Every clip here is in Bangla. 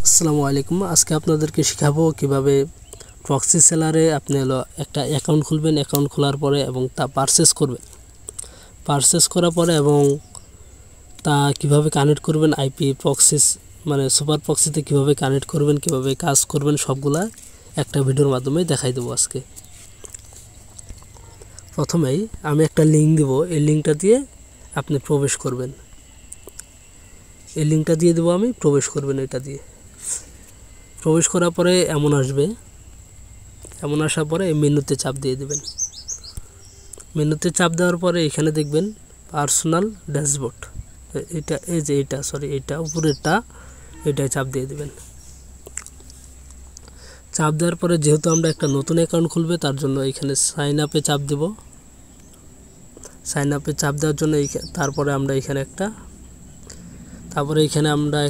আসসালামু আলাইকুম। আজকে আপনাদেরকে শেখাবো কিভাবে প্রক্সি সেলারে আপনি একটা অ্যাকাউন্ট খুলবেন। অ্যাকাউন্ট খোলার পরে এবং তা পারচেস করবেন। পারচেস করার পরে এবং তা কিভাবে কানেক্ট করবেন, আইপি প্রক্সিস মানে সুপার প্রক্সিতে কিভাবে কানেক্ট করবেন, কিভাবে কাজ করবেন, সবগুলা একটা ভিডিওর মাধ্যমে দেখাই দেবো আজকে। প্রথমেই আমি একটা লিঙ্ক দেব, এই লিঙ্কটা দিয়ে আপনি প্রবেশ করবেন। এই লিঙ্কটা দিয়ে দেবো আমি, প্রবেশ করবেন। এটা দিয়ে প্রবেশ করার পরে এমন আসবে, এমন আসার পরে এই মেনুতে চাপ দিয়ে দেবেন। মেনুতে চাপ দেওয়ার পরে এখানে দেখবেন পার্সোনাল ড্যাশবোর্ড, এটা এই যে এটা উপরেরটা, এটাই চাপ দিয়ে দেবেন। চাপ দেওয়ার পরে যেহেতু আমরা একটা নতুন অ্যাকাউন্ট খুলবে, তার জন্য এখানে সাইন আপে চাপ দেব। সাইন আপে চাপ দেওয়ার জন্য তারপরে আমরা এখানে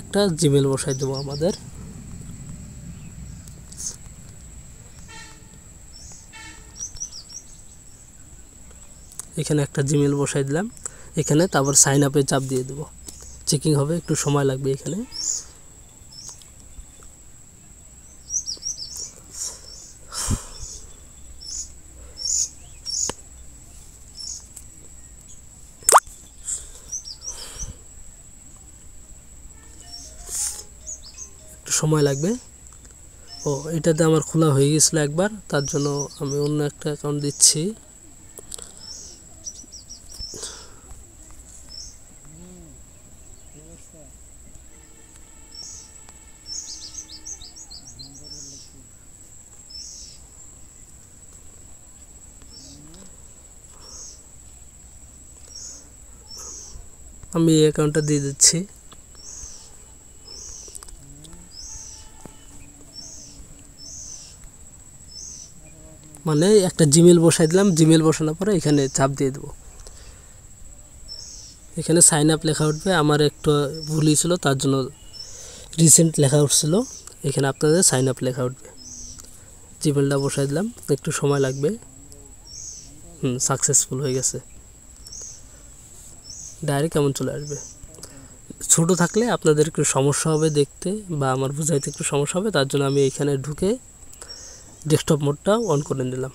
একটা জিমেল বসাই দেবো আমাদের। এখানে একটা জিমেল বসাই দিলাম। এখানে তারপর সাইন আপে চাপ দিয়ে দেব। চেকিং হবে, একটু সময় লাগবে। এখানে একটু সময় লাগবে। এটাতে আমার খোলা হয়ে গেছিল একবার, তার জন্য আমি অন্য একটা অ্যাকাউন্ট দিচ্ছি। আমি এই অ্যাকাউন্টটা দিয়ে দিচ্ছি। মানে একটা জিমেল বসাই দিলাম। জিমেল বসানোর পরে এখানে চাপ দিয়ে দেব। এখানে সাইন আপ লেখা উঠবে। আমার একটু ভুল হয়েছিল, তার জন্য রিসেন্ট লেখা উঠছিল। এখানে আপনাদের সাইন আপ লেখা উঠবে। জিমেলটা বসাই দিলাম, একটু সময় লাগবে। সাকসেসফুল হয়ে গেছে। ডাইরেক্ট কেমন চলে আসবে। ছোট থাকলে আপনাদের একটু সমস্যা হবে দেখতে, বা আমার বোঝাইতে একটু সমস্যা হবে, তার জন্য আমি এখানে ঢুকে ডেস্কটপ মোডটা অন করে নিলাম।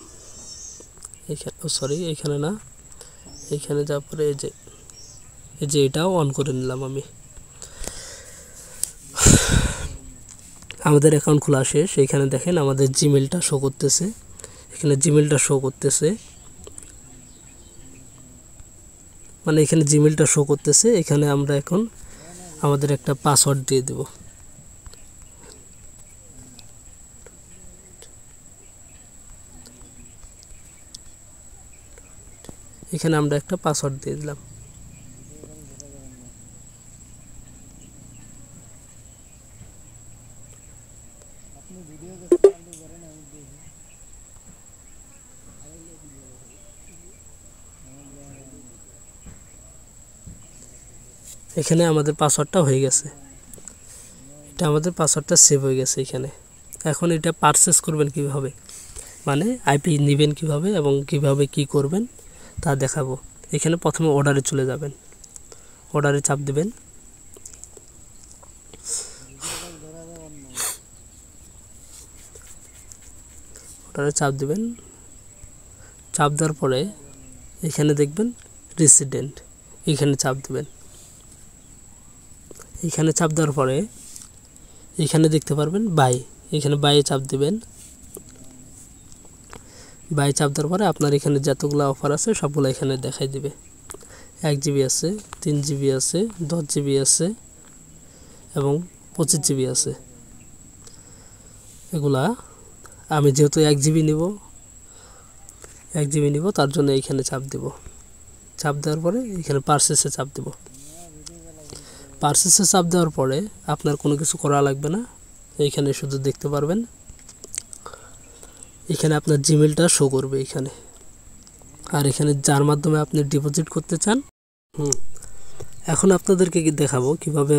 এখানে না, এখানে যাওয়ার পরে এই যে এটাও অন করে নিলাম আমি। আমাদের অ্যাকাউন্ট খোলা শেষ। এখানে দেখেন আমাদের জিমেলটা শো করতেছে। এখানে জিমেলটা শো করতেছে, মানে এখানে জিমেলটা শো করতেছে। এখানে আমরা এখন আমাদের একটা পাসওয়ার্ড দিয়ে দেব। এখানে আমরা একটা পাসওয়ার্ড দিয়ে দিলাম। এখানে আমাদের পাসওয়ার্ডটা হয়ে গেছে। এটা আমাদের পাসওয়ার্ডটা সেভ হয়ে গেছে এখানে। এখন এটা পারচেস করবেন কিভাবে, মানে আইপি নেবেন কিভাবে এবং কিভাবে কি করবেন তা দেখাবো। এখানে প্রথমে অর্ডারে চলে যাবেন। অর্ডারে চাপ দেবেন। অর্ডারে চাপ দেবেন। চাপ দেওয়ার পরে এখানে দেখবেন রেসিডেন্ট, এখানে চাপ দেবেন। এখানে চাপ দেওয়ার পরে এখানে দেখতে পারবেন বাই, এখানে বাইয়ে চাপ দেবেন। বাই চাপ দেওয়ার পরে আপনার এখানে যতগুলো অফার আছে সবগুলো এখানে দেখাই দিবে। 1 জিবি আছে, 3 জিবি আছে, 10 জিবি আছে এবং 25 জিবি আছে। এগুলা আমি যেহেতু 1 জিবি নিব, তার জন্য এইখানে চাপ দেব। চাপ দেওয়ার পরে এখানে পারচেসে চাপ দেব। পারচেসে চাপ দেওয়ার পরে আপনার কোনো কিছু করা লাগবে না। এইখানে শুধু দেখতে পারবেন, এখানে আপনার জিমেলটা শো করবে এখানে। আর এখানে যার মাধ্যমে আপনি ডিপোজিট করতে চান। এখন আপনাদেরকে দেখাবো কিভাবে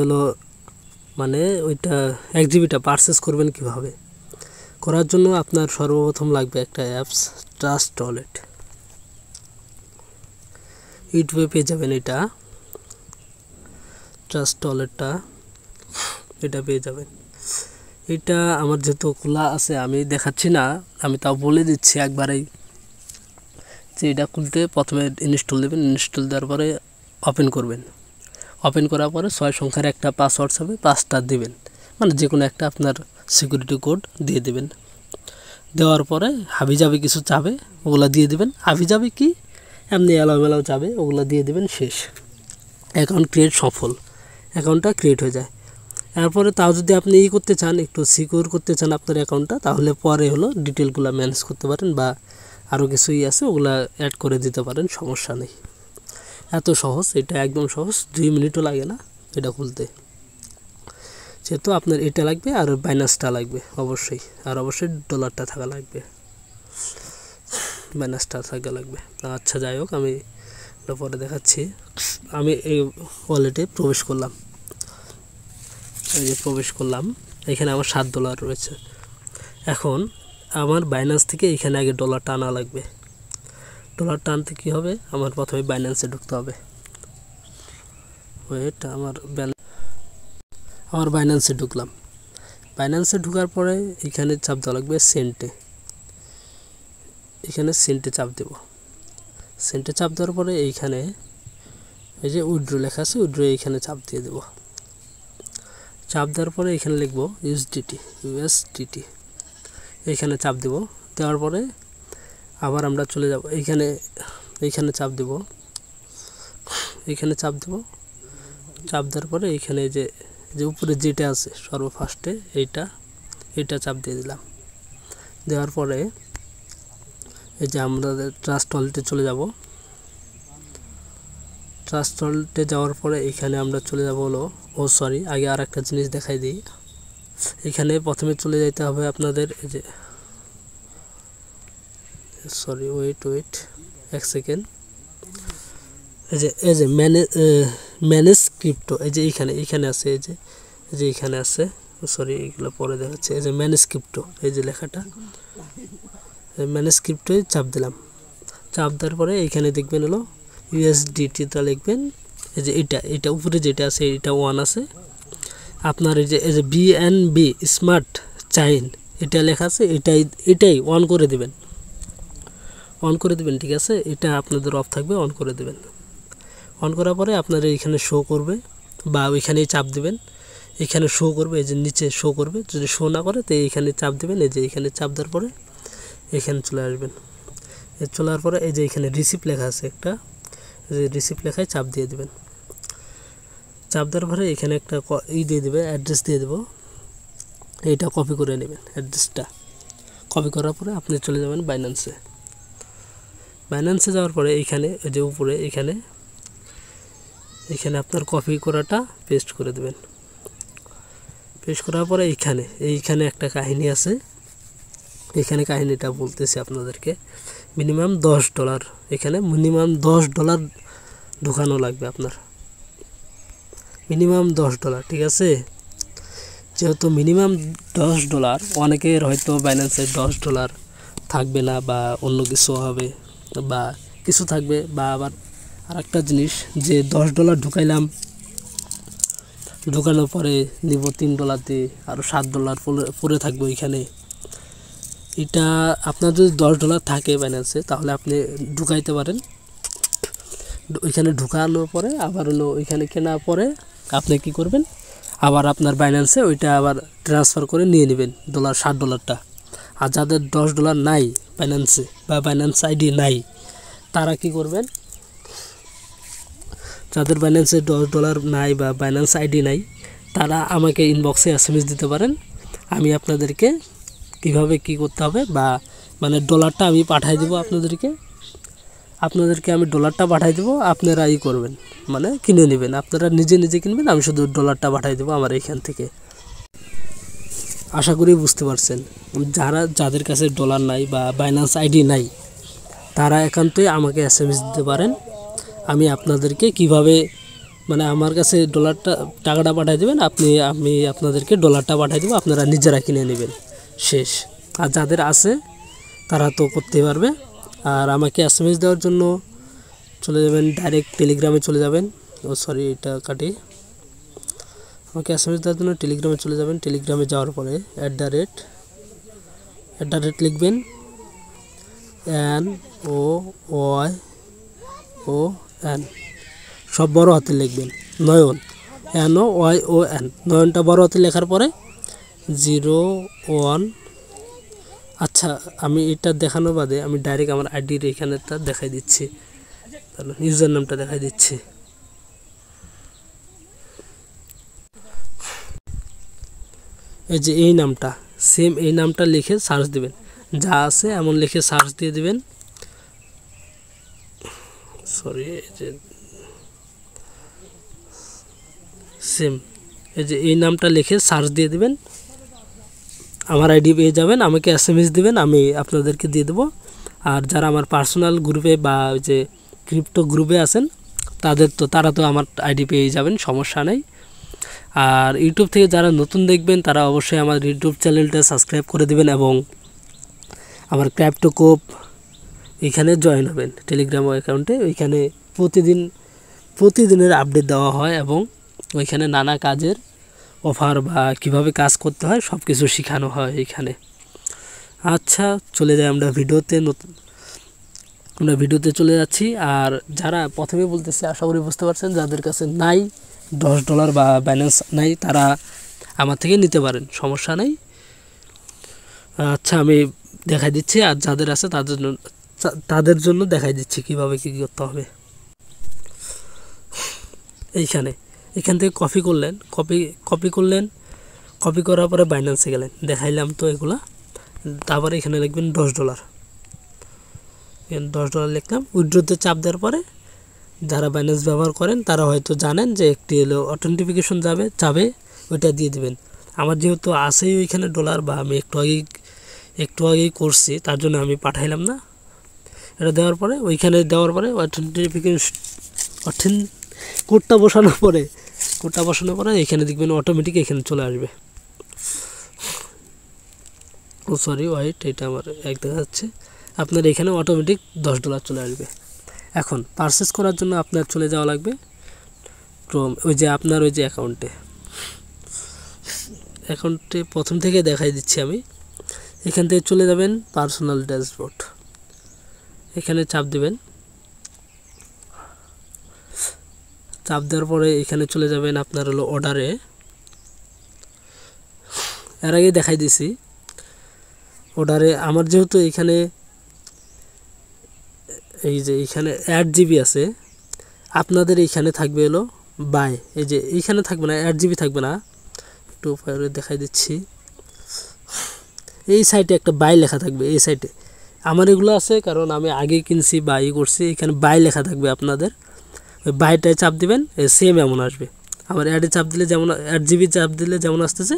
মানে ওইটা 1 জিবিটা পারচেস করবেন কিভাবে। করার জন্য আপনার সর্বপ্রথম লাগবে একটা অ্যাপস, ট্রাস্ট ওয়ালেট। ইউটিউবে পেয়ে যাবেন এটা, ট্রাস্ট ওয়ালেটটা, এটা পেয়ে যাবেন। এটা আমার যেহেতু খোলা আছে আমি দেখাচ্ছি না, আমি তাও বলে দিচ্ছি একবারেই যে এটা খুলতে প্রথমে ইনস্টল দেবেন, ইনস্টল দেওয়ার পরে ওপেন করবেন, ওপেন করার পরে 6 সংখ্যার একটা পাসওয়ার্ড হবে, 5টা দিবেন, মানে যে কোনো একটা আপনার সিকিউরিটি কোড দিয়ে দেবেন। দেওয়ার পরে হাবিজাবি কিছু চাবে ওগুলা দিয়ে দেবেন, হাবিজাবি কি এমনি এলোমেলো চাবে ওগুলা দিয়ে দেবেন, শেষ। অ্যাকাউন্ট ক্রিয়েট সফল, অ্যাকাউন্টটা ক্রিয়েট হয়ে যায়। এরপরে তাও যদি আপনি করতে চান, একটু সিকিউর করতে চান আপনার অ্যাকাউন্টটা, তাহলে পরে হলো ডিটেলগুলো ম্যানেজ করতে পারেন বা আরও কিছুই আছে ওগুলা অ্যাড করে দিতে পারেন, সমস্যা নেই। এত সহজ, এটা একদম সহজ, 2 মিনিটও লাগে না এটা খুলতে। যেহেতু আপনার এটা লাগবে আর বাইন্যান্সটা লাগবে অবশ্যই, আর অবশ্যই ডলারটা থাকা লাগবে, বাইন্যান্সটা থাকা লাগবে। আচ্ছা যাই হোক, আমি এটা পরে দেখাচ্ছি। আমি এই ওয়ালেটে প্রবেশ করলাম, এই যে প্রবেশ করলাম, এখানে আমার $7 রয়েছে। এখন আমার বাইন্যান্স থেকে এখানে আগে ডলারটা আনা লাগবে। ডলারটা আনতে কী হবে, আমার প্রথমে বাইন্যান্সে ঢুকতে হবে। ওয়েট, আমার বাইন্যান্সে ঢুকলাম। বাইন্যান্সে ঢোকার পরে এখানে চাপ দেওয়া লাগবে সেন্টে, এখানে সেন্টে চাপ দেব। সেন্টে চাপ দেওয়ার পরে এইখানে এই যে উইথড্র লেখা আছে, উইথড্র এইখানে চাপ দিয়ে দেব। চাপ দেওয়ার পরে এখানে লিখব ইউএসডিটি, এইখানে চাপ দেব। দেওয়ার পরে আবার আমরা চলে যাব এইখানে চাপ দেব, এইখানে চাপ দেব। চাপ দেওয়ার পরে এইখানে যে উপরে যেটা আছে সর্বফার্স্টে এইটা চাপ দিয়ে দিলাম। দেওয়ার পরে এই যে আমরা ট্রাস্ট ওয়ালেটে চলে যাব। ট্রাস্ট ওয়ালেটে যাওয়ার পরে এখানে আমরা চলে যাব হলো, আগে আর একটা জিনিস দেখাই দিই। এখানে প্রথমে চলে যেতে হবে আপনাদের, এই যে ওয়েট 1 সেকেন্ড, এই যে ম্যানেজ ক্রিপ্টো, এই যে এইখানে আছে, এই যে এইখানে আছে, এগুলো পরে দেখাচ্ছে। এই যে ম্যানেজ ক্রিপ্টো, এই যে লেখাটা ম্যানেজ ক্রিপ্টোয় চাপ দিলাম। চাপ দেওয়ার পরে এইখানে দেখবেন হলো ইউএসডিটিটা লিখবেন। এই যে এটা উপরে যেটা আছে এটা 1 আছে। আপনার এই যে বিএনবি স্মার্ট চাইন এটা লেখা আছে, এটাই অন করে দিবেন, ঠিক আছে। এটা আপনাদের অফ থাকবে, অন করে দেবেন। অন করার পরে আপনার এইখানে শো করবে বা ওইখানেই চাপ দিবেন, এখানে শো করবে, এই যে নিচে শো করবে। যদি শো না করে তো এইখানে চাপ দিবেন, এই যে এইখানে চাপ দেওয়ার পরে এখানে চলে আসবেন। চলে আসার পরে এই যে এখানে রিসিপ্ট লেখা আছে একটা, যে রিসিপ্ট লেখায় চাপ দিয়ে দিবেন। চাপ দেওয়ার পরে এখানে একটা দিয়ে দেবে, অ্যাড্রেস দিয়ে দেবো, এইটা কপি করে নেবেন। অ্যাড্রেসটা কপি করার পরে আপনি চলে যাবেন বাইন্যান্সে। বাইন্যান্সে যাওয়ার পরে এইখানে এই যে উপরে এখানে আপনার কপি করাটা পেস্ট করে দেবেন। পেস্ট করার পরে এইখানে একটা কাহিনী আছে, এখানে কাহিনীটা বলতেছি আপনাদেরকে। মিনিমাম $10, এখানে মিনিমাম $10 ঢোকানো লাগবে আপনার, মিনিমাম $10, ঠিক আছে। যেহেতু মিনিমাম $10, অনেকের হয়তো বাইন্যান্সে $10 থাকবে না বা অন্য কিছু হবে বা কিছু থাকবে, বা আবার আরেকটা জিনিস যে $10 ঢুকাইলাম, ঢুকানোর পরে নিব $3 দিয়ে, আরও $7 পরে থাকবে ওইখানে। এটা আপনার যদি $10 থাকে বাইন্যান্সে তাহলে আপনি ঢুকাইতে পারেন। ওইখানে ঢুকানোর পরে আবার হলো ওইখানে কেনার পরে আপনি কি করবেন, আবার আপনার বাইন্যান্সে ওইটা আবার ট্রান্সফার করে নিয়ে নেবেন $7টা। আর যাদের $10 নাই বাইন্যান্সে বা বাইন্যান্স আইডি নাই, তারা কি করবেন, যাদের বাইন্যান্সে $10 নাই বা বাইন্যান্স আইডি নাই, তারা আমাকে ইনবক্সে SMS দিতে পারেন। আমি আপনাদেরকে কিভাবে কি করতে হবে বা মানে ডলারটা আমি পাঠিয়ে দেবো আপনাদেরকে আমি ডলারটা পাঠিয়ে দেবো, আপনারা করবেন, মানে কিনে নেবেন, আপনারা নিজে কিনবেন, আমি শুধু ডলারটা পাঠিয়ে দেবো আমার এইখান থেকে। আশা করি বুঝতে পারছেন। যাদের কাছে ডলার নাই বা বাইন্যান্স আইডি নাই, তারা একান্তই আমাকে SMS দিতে পারেন। আমি আপনাদেরকে কিভাবে মানে আমার কাছে টাকাটা পাঠিয়ে দেবেন, আমি আপনাদেরকে ডলারটা পাঠিয়ে দেবো, আপনারা নিজেরা কিনে নেবেন, শেষ। আর যাদের আছে তারা তো করতে পারবে। আর আমাকে SMS দেওয়ার জন্য চলে যাবেন ডাইরেক্ট টেলিগ্রামে চলে যাবেন। এটা কাটি, আমাকে এসএমএস দেওয়ার জন্য টেলিগ্রামে চলে যাবেন। টেলিগ্রামে যাওয়ার পরে @ লিখবেন, NOYON সব বড় হাতে লিখবেন, নয়ন, NOYON, নয়নটা বড় হাতে লেখার পরে 01। আচ্ছা, আমি এটা দেখানো বাদে আমি ডাইরেক্ট আমার আইডির এখানেটা দেখাই দিচ্ছি, ইউজার নামটা দেখাই দিচ্ছি। এই যে এই নামটা, সেম এই নামটা লিখে সার্চ দিবেন, যা আছে এমন লিখে সার্চ দিয়ে দিবেন। সরি, সেম এই যে এই নামটা লিখে সার্চ দিয়ে দিবেন, আমার আইডি পেয়ে যাবেন। আমাকে এসএমএস দিবেন, আমি আপনাদেরকে দিয়ে দেবো। আর যারা আমার পার্সোনাল গ্রুপে বা ওই যে ক্রিপ্টো গ্রুপে আছেন তারা তো আমার আইডি পেয়ে যাবেন, সমস্যা নেই। আর ইউটিউব থেকে যারা নতুন দেখবেন তারা অবশ্যই আমার ইউটিউব চ্যানেলটা সাবস্ক্রাইব করে দিবেন এবং আমার ক্রিপ্টোকোপ এখানে জয়েন হবেন টেলিগ্রাম অ্যাকাউন্টে। ওইখানে প্রতিদিনের আপডেট দেওয়া হয় এবং ওইখানে নানা কাজের অফার বা কিভাবে কাজ করতে হয় সব কিছু শেখানো হয় এইখানে। আচ্ছা, চলে যাই আমরা ভিডিওতে চলে যাচ্ছি। আর যারা প্রথমে বলতেছে, আশা করি বুঝতে পারছেন, যাদের কাছে নাই $10 বা ব্যালেন্স নাই তারা আমার থেকে নিতে পারেন, সমস্যা নেই। আচ্ছা, আমি দেখাই দিচ্ছি। আর যাদের আছে তাদের জন্য দেখাই দিচ্ছি কিভাবে কী করতে হবে। এখান থেকে কপি করলেন, কপি করার পরে বাইন্যান্সে গেলেন, দেখাইলাম তো এগুলা। তারপরে এখানে লিখবেন $10, $10 লিখলাম। উইথড্রোতে চাপ দেওয়ার পরে যারা বাইন্যান্স ব্যবহার করেন তারা হয়তো জানেন যে একটি হলো অথেন্টিফিকেশন যাবে, ওইটা দিয়ে দেবেন। আমার যেহেতু আসেই ওইখানে ডলার, বা আমি একটু আগেই করছি, তার জন্য আমি পাঠাইলাম না। এটা দেওয়ার পরে অথেন্টিফিকেশন কোডটা বসানোর পরে এখানে দেখবেন অটোমেটিক এখানে চলে আসবে। সরি, ওয়াইট, এটা আমার এক দেখা যাচ্ছে। আপনার এখানে অটোমেটিক $10 চলে আসবে। এখন পারচেস করার জন্য আপনার চলে যাওয়া লাগবে আপনার ওই যে অ্যাকাউন্টে প্রথম থেকে দেখাই দিচ্ছি আমি। এখান থেকে চলে যাবেন পার্সোনাল ড্যাশবোর্ড, এখানে চাপ দিবেন। চাপ দেওয়ার পরে এখানে চলে যাবেন আপনার হলো অর্ডারে। এর আগে দেখাই দিছি অর্ডারে। আমার যেহেতু এখানে এইখানে 8GB আছে, আপনাদের এইখানে থাকবে হলো বাই। এই যে এইখানে থাকবে না, 8GB থাকবে না, একটু পরে দেখাই দিচ্ছি। এই সাইটে একটা বাই লেখা থাকবে, এই সাইটে আমার এগুলো আছে কারণ আমি আগে কিনছি, বাই করছি। এখানে বাই লেখা থাকবে, আপনাদের ওই বাইটায় চাপ দিবেন, সেম এমন আসবে। আমার 8GB চাপ দিলে যেমন আসতেছে,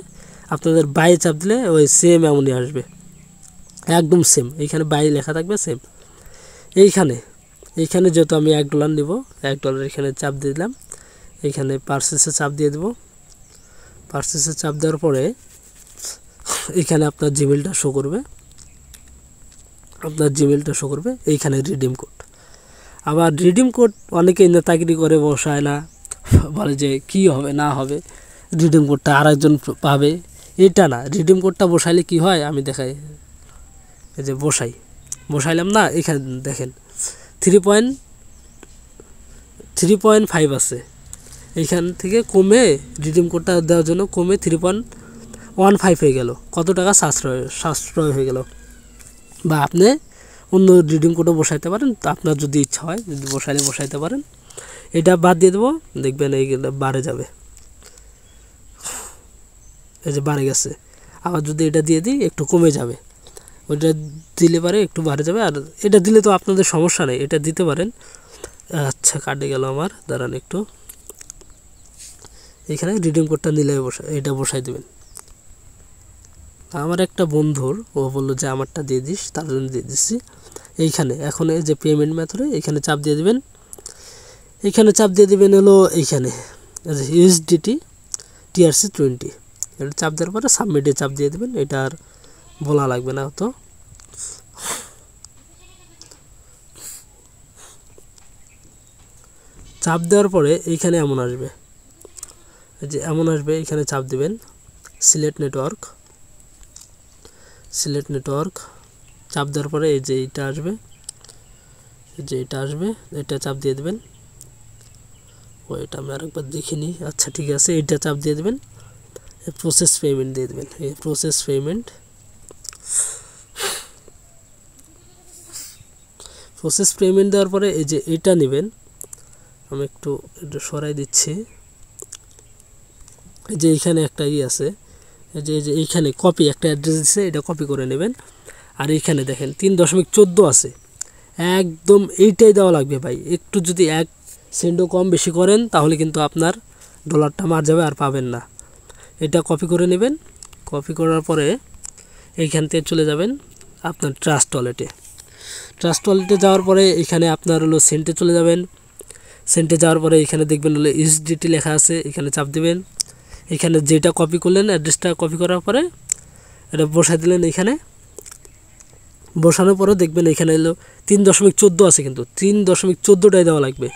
আপনাদের বাই চাপ দিলে ওই সেম এমনই আসবে, একদম সেম। এইখানে বাই লেখা থাকবে সেম। এইখানে যেহেতু আমি $1 নিব, $1 এখানে চাপ দিলাম। এইখানে পারচেসে চাপ দিয়ে দেব। পারচেসে চাপ দেওয়ার পরে এখানে আপনার জিমেলটা শো করবে। এইখানে রিডিম কোড। আবার রিডিম কোড অনেকেই নেতাগিরি করে, বসায় না, বলে যে কি হবে না হবে, রিডিম কোডটা আরেকজন পাবে। এটা না, রিডিম কোডটা বসাইলে কি হয় আমি দেখাই। এই যে বসাইলাম না, এখানে দেখেন 3.5 আছে। এইখান থেকে কমে রিডিম কোডটা দেওয়ার জন্য কমে 3.15 হয়ে গেল। কত টাকা সাশ্রয় হয়ে গেল। বা আপনি অন্য রিডিম কোডও বসাইতে পারেন, আপনার যদি ইচ্ছা হয়, যদি বসাইতে পারেন। এটা বাদ দিয়ে দেবো, দেখবেন এইগুলো বাড়ে যাবে। এই যে বাড়ে গেছে। আবার যদি এটা দিয়ে দিই একটু কমে যাবে, ওইটা দিলে পারে একটু বাড়ে যাবে। আর এটা দিলে তো আপনাদের সমস্যা নেই, এটা দিতে পারেন। আচ্ছা, কাটে গেল আমার, দাঁড়ান একটু। এখানে রিডিম কোডটা নিলে এটা বসাই দেবেন। আমার একটা বন্ধুর, ও বললো যে আমারটা দিয়ে দিস, তার জন্য দিয়ে দিচ্ছি। এইখানে এখন এই যে পেমেন্ট মেথডে এখানে চাপ দিয়ে দিবেন। হলো এইখানে USDT TRC20, এটা চাপ দেওয়ার পরে সাবমিটে চাপ দিয়ে দেবেন। এটা আর বলা লাগবে না তো। চাপ দেওয়ার পরে এইখানে এমন আসবে, যে এমন আসবে, এখানে চাপ দিবেন সিলেক্ট নেটওয়ার্ক, চাপ দেওয়ার পরে এই যে এটা আসবে, এটা চাপ দিয়ে দেবেন। এটা আমি আরেকবার দেখিনি। আচ্ছা ঠিক আছে, এটা চাপ দিয়ে দেবেন, প্রসেস পেমেন্ট দিয়ে দেবেন। এই প্রসেস পেমেন্ট দেওয়ার পরে এই যে এটা নেবেন, আমি একটু সরাই দিচ্ছি। এই যে এইখানে একটা আছে, এই যে এইখানে কপি একটা অ্যাড্রেস দিচ্ছে, এটা কপি করে নেবেন। আর এইখানে দেখেন 3.14 আছে, একদম এইটাই দেওয়া লাগবে ভাই। একটু যদি 1 সেন্টও কম বেশি করেন তাহলে কিন্তু আপনার ডলারটা মার যাবে, আর পাবেন না। এটা কপি করে নেবেন। কপি করার পরে এইখান থেকে চলে যাবেন আপনার ট্রাস্ট ওয়ালেটে। যাওয়ার পরে এখানে আপনার হলো সেন্টে চলে যাবেন। সেন্টে যাওয়ার পরে এখানে দেখবেন হলো ইউএসডিটি লেখা আছে, এখানে চাপ দিবেন। এখানে যেটা কপি করলেন অ্যাড্রেসটা কপি করার পরে এটা বসাই দিলেন। এখানে বসানোর পরে দেখবেন এখানে হলো 3.14 আছে, কিন্তু 3.14টাই দেওয়া লাগবে,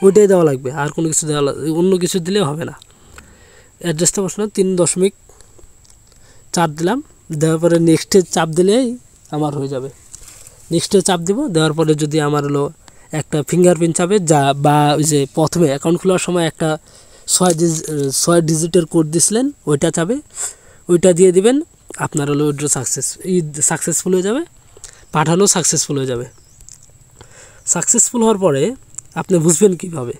ওইটাই দেওয়া লাগবে। আর কোনো কিছু অন্য কিছু দিলে হবে না। অ্যাড্রেসটা বসানো 3.4 দিলাম। দেওয়ার পরে নেক্সটে চাপ দিলেই আমার হয়ে যাবে। নেক্সটে চাপ দিব, দেওয়ার পরে যদি আমার হলো একটা ফিঙ্গারপ্রিন্ট চাপে যা, বা ওই যে প্রথমে অ্যাকাউন্ট খোলার সময় একটা 6 ডিজিটের কোড দিছিলেন, ওইটা চাপে, ওইটা দিয়ে দিবেন। আপনার হলো উইথড্র সাকসেসফুল হয়ে যাবে, পাঠানো সাকসেসফুল হয়ে যাবে। সাকসেসফুল হওয়ার পরে আপনি বুঝবেন কিভাবে,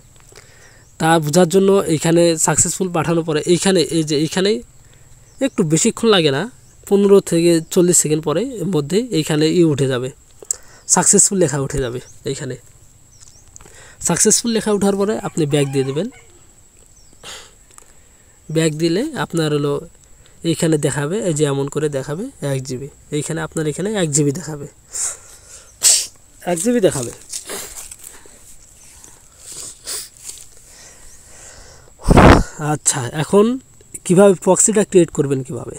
তা বোঝার জন্য এইখানে সাকসেসফুল পাঠানোর পরে এইখানে এই যে এইখানে একটু বেশিক্ষণ লাগে না, 15 থেকে 40 সেকেন্ড পরে এর মধ্যে এইখানে উঠে যাবে, সাকসেসফুল লেখা উঠে যাবে। এইখানে সাকসেসফুল লেখা ওঠার পরে আপনি ব্যাক দিয়ে দেবেন। ব্যাক দিলে আপনার হলো এইখানে দেখাবে, এই যে এমন করে দেখাবে 1 জিবি। এইখানে আপনার এখানে 1 জিবি দেখাবে, 1 জিবি দেখাবে। আচ্ছা, এখন কিভাবে প্রক্সিটা ক্রিয়েট করবেন, কিভাবে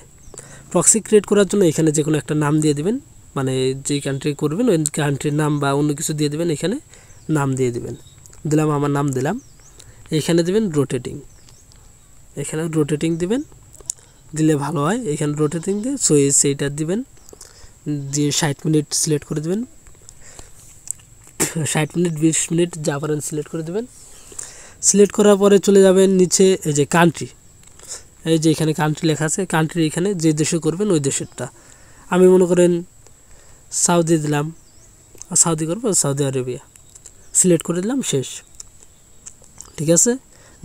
প্রক্সি ক্রিয়েট করার জন্য এখানে যে কোনো একটা নাম দিয়ে দিবেন, মানে যেই কান্ট্রি করবেন ওই কান্ট্রির নাম বা অন্য কিছু দিয়ে দিবেন। এখানে নাম দিয়ে দিবেন, দিলাম আমার নাম দিলাম। এখানে দিবেন রোটেটিং, এখানে রোটেটিং দিবেন, দিলে ভালো হয়। এখানে রোটেটিং দিয়ে সেইটা দিবেন, দিয়ে 60 মিনিট সিলেক্ট করে দেবেন। 60 মিনিট 20 মিনিট যা পারেন সিলেক্ট করে দেবেন। সিলেক্ট করার পরে চলে যাবেন নিচে, এই যে কান্ট্রি, এই যে এখানে কান্ট্রি লেখা আছে, কান্ট্রি এখানে যে দেশে করবেন ওই দেশেরটা। আমি মনে করেন সাউদি দিলাম, সাউদি করবো, সৌদি আরবিয়া সিলেক্ট করে দিলাম, শেষ। ঠিক আছে,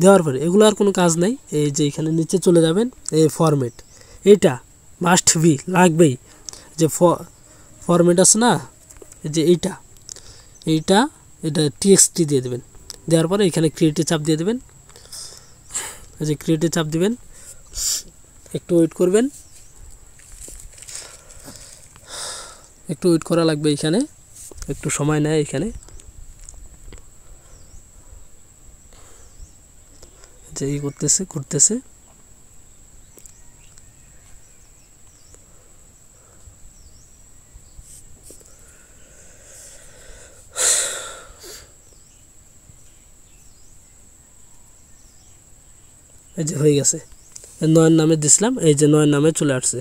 দেওয়ার পরে এগুলো আর কোনো কাজ নাই। এই যে এখানে নিচে চলে যাবেন, এই ফরম্যাট, এইটা মাস্ট বি লাগবেই। যে ফরম্যাট আছে না, যে এইটা টিএক্সটি দিয়ে দেবেন। দেওয়ার পরে এখানে ক্রিয়েটে চাপ দিয়ে দেবেন। এই যে ক্রিয়েটে চাপ দিবেন, একটু ওয়েট করবেন, একটু ওয়েট করা লাগবে। এখানে একটু সময় নেয়, এখানে যে ঘুরতেছে। এই যে হয়ে গেছে, নয়ন নামে দিছিলাম, এই যে নয়ন নামে চলে আসছে।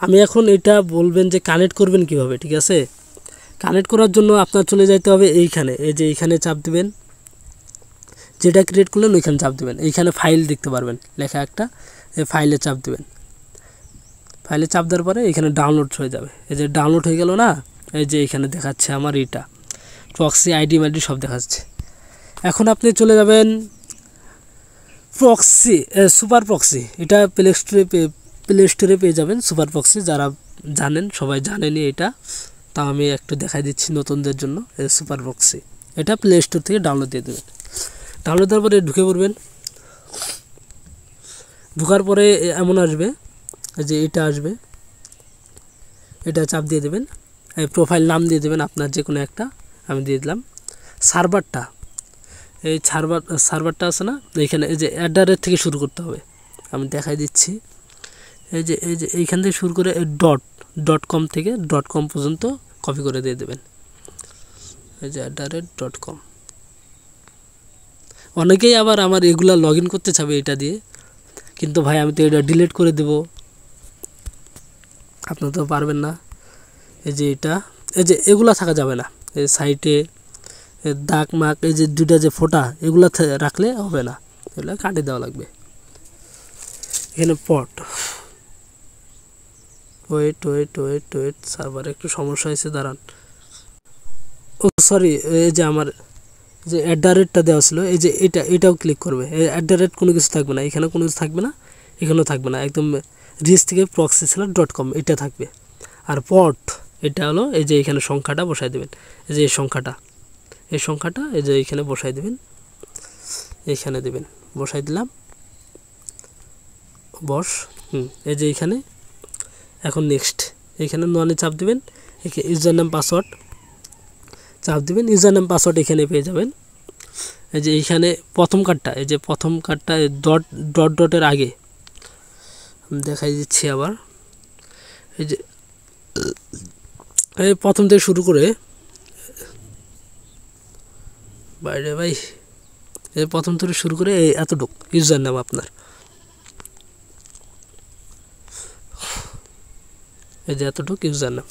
আমি এখন এটা বলবেন যে কানেক্ট করবেন কিভাবে। ঠিক আছে, কানেক্ট করার জন্য আপনার চলে যাইতে হবে এইখানে, এই যে এইখানে চাপ দিবেন, যেটা ক্রিয়েট করলেন ওইখানে চাপ দিবেন। এইখানে ফাইল দেখতে পারবেন লেখা একটা, এই ফাইলে চাপ দিবেন। ফাইলে চাপ দেওয়ার পরে এখানে ডাউনলোড হয়ে যাবে। এই যে ডাউনলোড হয়ে গেল না, এই যে এখানে দেখাচ্ছে আমার এটা প্রক্সি আইডি সব দেখাচ্ছে। এখন আপনি চলে যাবেন প্রক্সি, সুপার প্রক্সি, এটা প্লে স্টোরে পেয়ে যাবেন। সুপার প্রক্সি যারা জানেন সবাই জানেনই এটা, তাও আমি একটু দেখাই দিচ্ছি নতুনদের জন্য। সুপার প্রক্সি এটা প্লে স্টোর থেকে ডাউনলোড দিয়ে দেবেন। ডাউনলোড দেওয়ার পরে ঢুকে পড়বেন। ঢোকার পরে এমন আসবে, যে এটা আসবে, এটা চাপ দিয়ে দেবেন। এই প্রোফাইল নাম দিয়ে দেবেন আপনার যে কোনো একটা, আমি দিয়ে দিলাম। সার্ভারটা, এই সার্ভারটা আছে না এইখানে, এই যে অ্যাডারের থেকে শুরু করতে হবে, আমি দেখাই দিচ্ছি। এই যে এইখান থেকে শুরু করে .com থেকে .com পর্যন্ত কপি করে দিয়ে দেবেন। এই যে @.com। অনেকেই আবার আমার এগুলা লগ ইন করতে চাবে এটা দিয়ে, কিন্তু ভাই আমি তো এটা ডিলিট করে দেব, আপনারা তো পারবেন না। এই যে এটা, এই যে এগুলা থাকা যাবে না, এই সাইডে দাগ মাক, এই যে দুইটা যে ফোঁটা এগুলা রাখলে হবে না, এগুলো কাটিয়ে দেওয়া লাগবে। এখানে পট, ওয়েট সার্ভারে একটু সমস্যা হয়েছে, দাঁড়ান। ও সরি, এই যে আমার যে @টা দেওয়া ছিল, এই যে এটাও ক্লিক করবে। কোনো কিছু থাকবে না, এখানে কোনো কিছু থাকবে না, এখানেও থাকবে না, একদম রিচ থেকে proxyseller.com এটা থাকবে। আর পট এটা হলো এই যে এখানে সংখ্যাটা বসাই দেবেন, এই যে এই সংখ্যাটা এই যে এখানে বসাই দেবেন, এখানে দেবেন, বসাই দিলাম বস। এই যে এখানে এখন নেক্সট, এখানে ননে চাপ দিবেন, ইউজার নেম পাসওয়ার্ড চাপ দিবেন, ইউজার নেম পাসওয়ার্ড এখানে পেয়ে যাবেন। এই যে এইখানে প্রথম কার্ডটা, এই যে প্রথম কার্ডটা ডটের আগে আমি দেখাই দিচ্ছি আবার। এই যে এই প্রথম থেকে শুরু করে বাইরে ভাই, এই প্রথম থেকে শুরু করে এই এতটুকু ইউজার নেম আপনার, এই যে এতটুকু ইউজার নেম,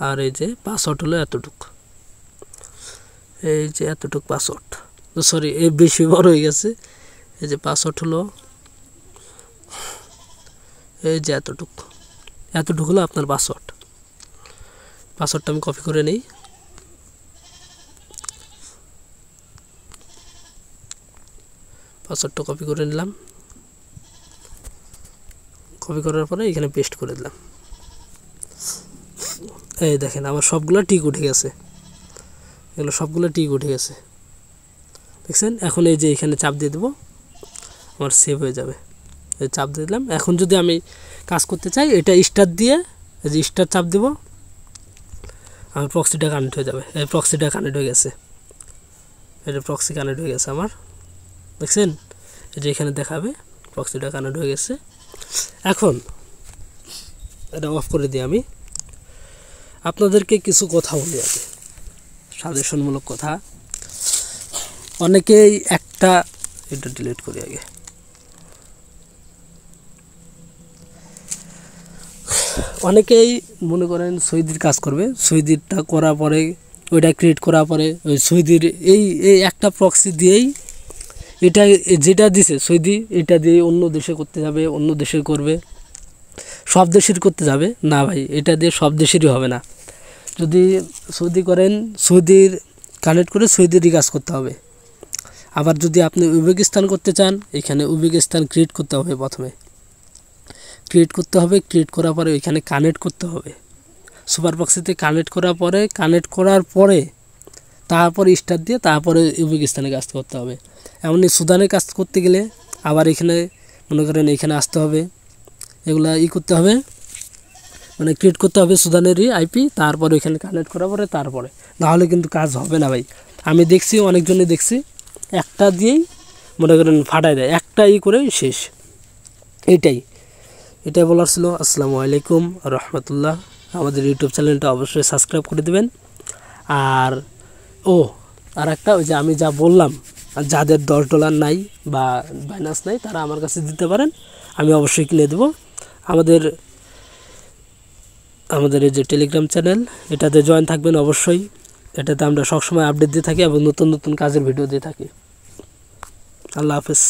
আর এই যে পাসওয়ার্ড হলো এতটুকু, এই যে এতটুকু পাসওয়ার্ড, সরি এই বেশি বড় হয়ে গেছে। এই যে পাসওয়ার্ড হলো এই যে এতটুকু হলো আপনার পাসওয়ার্ড। পাসওয়ার্ডটা আমি কপি করে নেই, পাসওয়ার্ডটা কপি করে নিলাম, কপি করার পরে এখানে পেস্ট করে দিলাম। এই দেখেন আমার সবগুলো টিক উঠে গেছে, এগুলো সবগুলো টিক উঠে গেছে, দেখছেন। এখন এই যে এখানে চাপ দিয়ে দেবো, আমার সেভ হয়ে যাবে। এই চাপ দিয়ে দিলাম। এখন যদি আমি কাজ করতে চাই, এটা স্টার দিয়ে, এই যে স্টার চাপ দেবো, আমার প্রক্সিটা কানেক্ট হয়ে যাবে। এই প্রক্সিটা কানেক্ট হয়ে গেছে, এটা প্রক্সি কানেক্ট হয়ে গেছে আমার, দেখছেন। এই যে এখানে দেখাবে প্রক্সিটা কানেক্ট হয়ে গেছে। এখন এটা অফ করে দিই। আমি আপনাদেরকে কিছু কথা বলি আগে, সাজেশনমূলক কথা। অনেকেই এটা ডিলিট করি আগে। অনেকেই মনে করেন সৌদির কাজ করবে, সৌদিরটা করার পরে ওইটা ক্রিয়েট করার পরে ওই সৌদির এই একটা প্রক্সি দিয়েই এটা যেটা দিছে সৌদি, এটা দিয়ে অন্য দেশে করতে যাবে, অন্য দেশে করবে, সব দেশের করতে যাবে না ভাই, এটা দিয়ে সব দেশেরই হবে না। যদি সৌদি করেন, সৌদির কানেক্ট করে সৌদিরই কাজ করতে হবে। আবার যদি আপনি উজবেকিস্তান করতে চান, এখানে উজবেকিস্তান ক্রিয়েট করতে হবে, প্রথমে ক্রিয়েট করতে হবে, ক্রিয়েট করার পরে এখানে কানেক্ট করতে হবে, সুপার প্রক্সিতে কানেক্ট করার পরে তারপরে স্টার্ট দিয়ে তারপরে উজবেকিস্তানে কাজ করতে হবে। এমনই সুদানে কাজ করতে গেলে আবার এখানে মনে করেন এখানে আসতে হবে, এগুলা করতে হবে, মানে ক্রিয়েট করতে হবে সুদানেরই আইপি, তারপরে এখানে কানেক্ট করার পরে তারপরে, নাহলে কিন্তু কাজ হবে না ভাই। আমি দেখছি, অনেকজনই দেখছি একটা দিয়েই মনে করেন ফাটাই দেয়, একটা করে শেষ। এটাই বলার ছিল। আসসালামু আলাইকুম রহমতুল্লাহ। আমাদের ইউটিউব চ্যানেলটা অবশ্যই সাবস্ক্রাইব করে দেবেন। আর আর একটা, ওই যে আমি যা বললাম, যাদের $10 নাই বা বাইনান্স নাই, তারা আমার কাছে দিতে পারেন, আমি অবশ্যই কিনে দেবো। আমাদের এই যে টেলিগ্রাম চ্যানেল, এটাতে জয়েন থাকবেন অবশ্যই। এটাতে আমরা সবসময় আপডেট দিয়ে থাকি এবং নতুন নতুন কাজের ভিডিও দিয়ে থাকি। আল্লাহ হাফেজ।